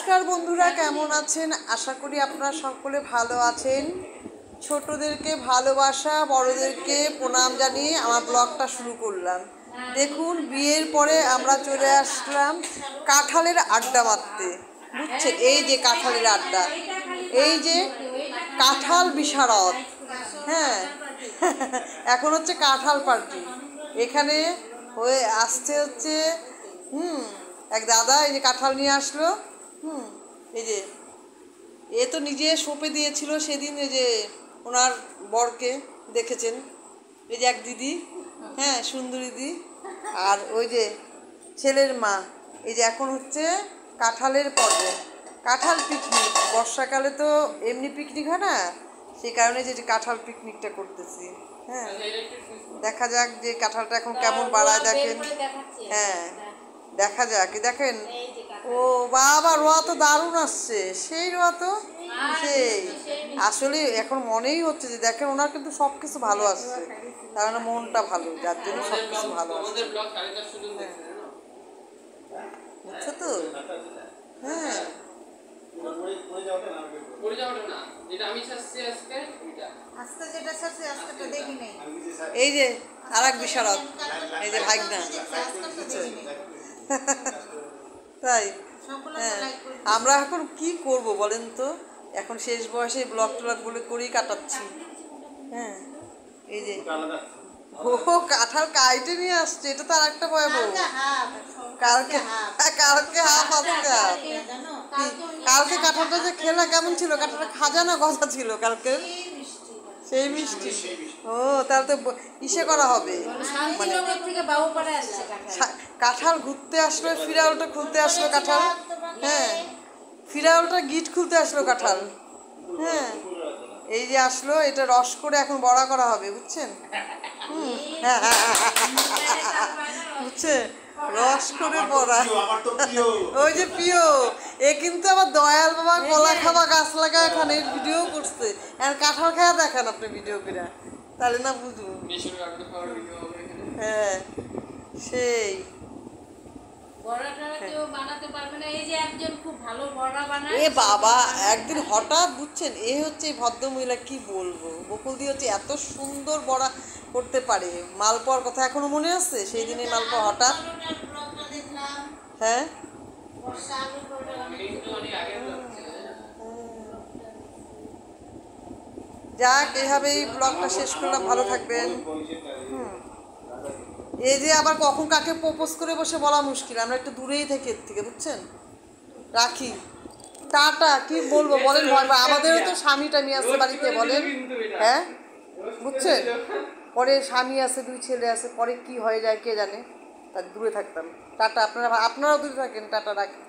নমস্কার বন্ধুরা, কেমন আছেন? আশা করি আপনারা সকলে ভালো আছেন। ছোটদেরকে ভালোবাসা, বড়দেরকে প্রণাম জানিয়ে আমার ব্লগটা শুরু করলাম। দেখুন, বিয়ের পরে আমরা চলে আসলাম কাঁঠালের আড্ডা মারতে। বুঝছেন, এই যে কাঁঠালের আড্ডা, এই যে কাঁঠাল বিশারদ। হ্যাঁ, এখন হচ্ছে কাঁঠাল পার্টি। এখানে হয়ে আসছে হচ্ছে এক দাদা, এই যে কাঁঠাল নিয়ে আসলো। এই যে এ তো নিজে সঁপে দিয়েছিল সেদিন, এই যে ওনার বরকে দেখেছেন, এই যে এক দিদি, হ্যাঁ সুন্দরী দিদি, আর ওই যে ছেলের মা। এই যে এখন হচ্ছে কাঁঠালের পর্ব, কাঁঠাল পিকনিক। বর্ষাকালে তো এমনি পিকনিক হয় না, সেই কারণে যে কাঁঠাল পিকনিকটা করতেছি। হ্যাঁ, দেখা যাক যে কাঁঠালটা এখন কেমন বাড়ায়, দেখেন। হ্যাঁ, দেখা যাক। দেখেন, ও বাবা, রোয়া তো দারুণ আসছে, সেই রোয়া তো সেই। আসলে এখন মনেই হচ্ছে যে দেখেন, ওনার কিন্তু সব কিছু ভালো আসছে, তার মানে মনটা ভালো, যার জন্য সব কিছু ভালো আসছে। বুঝছো তো? হ্যাঁ, এই যে আর এক বিশারদ, এই যে ভাগনা। তাই? হ্যাঁ, আমরা এখন কি করব বলেন তো? এখন শেষ বয়সে ব্লগ ট্লগগুলো করেই কাটাচ্ছি। হ্যাঁ, এই যে ও কাঁঠাল কাইটে নিয়ে আসছে, এটা তো আর একটা ভয়াবহ। কালকে কালকে হাফ, আজকে হাফ। কালকে কাঁঠালটা যে খেলা কেমন ছিল? কাঁঠালটা খাজা না গজা ছিল কালকে? সেই মিষ্টি। ও, তাহলে তো ইসে করা হবে, মানে কাঁঠাল ঘুরতে আসলো, ফিরাউলটা খুলতে আসলো কাঁঠাল। হ্যাঁ, ফিরাউলটা গিট খুলতে আসলো কাঁঠাল। হ্যাঁ, এই যে আসলো, এটা রস করে এখন বড়া করা হবে, বুঝছেন? বুঝছে, রস করে বড়া। ওই যে প্রিয়, এ কিন্তু আবার দয়াল বাবা কলা খাবা গাছ লাগা এখানে ভিডিও করছে, আর কাঁঠাল খাওয়া দেখান আপনি ভিডিও করে, তাহলে না বুঝবো। হ্যাঁ, সেই এ বাবা, একদিন হঠাৎ, বুঝছেন, এ হচ্ছে এই ভদ্রমহিলা, কি বলবো, বকুল দিয়ে হচ্ছে এত সুন্দর বড়া করতে পারে। মালপোয়ার কথা এখনো মনে আছে, সেই দিনে মালপোয়া হঠাৎ। হ্যাঁ, যাক, এইভাবেই ব্লগটা শেষ করলাম। ভালো থাকবেন। এই যে আবার কখন কাকে প্রপোজ করে বসে বলা মুশকিল, আমরা একটু দূরেই থেকে এর থেকে, বুঝছেন। রাখি, টাটা। কি বলবো বলেন, ভয় পায় আমাদেরও তো স্বামী টামি আছে বাড়িতে, বলেন। হ্যাঁ, বুঝছেন, পরে স্বামী আছে, 2 ছেলে আছে, পরে কি হয়ে যায় কে জানে, তার দূরে থাকতাম। টাটা, আপনারাও দূরে থাকেন। টাটা, রাখি।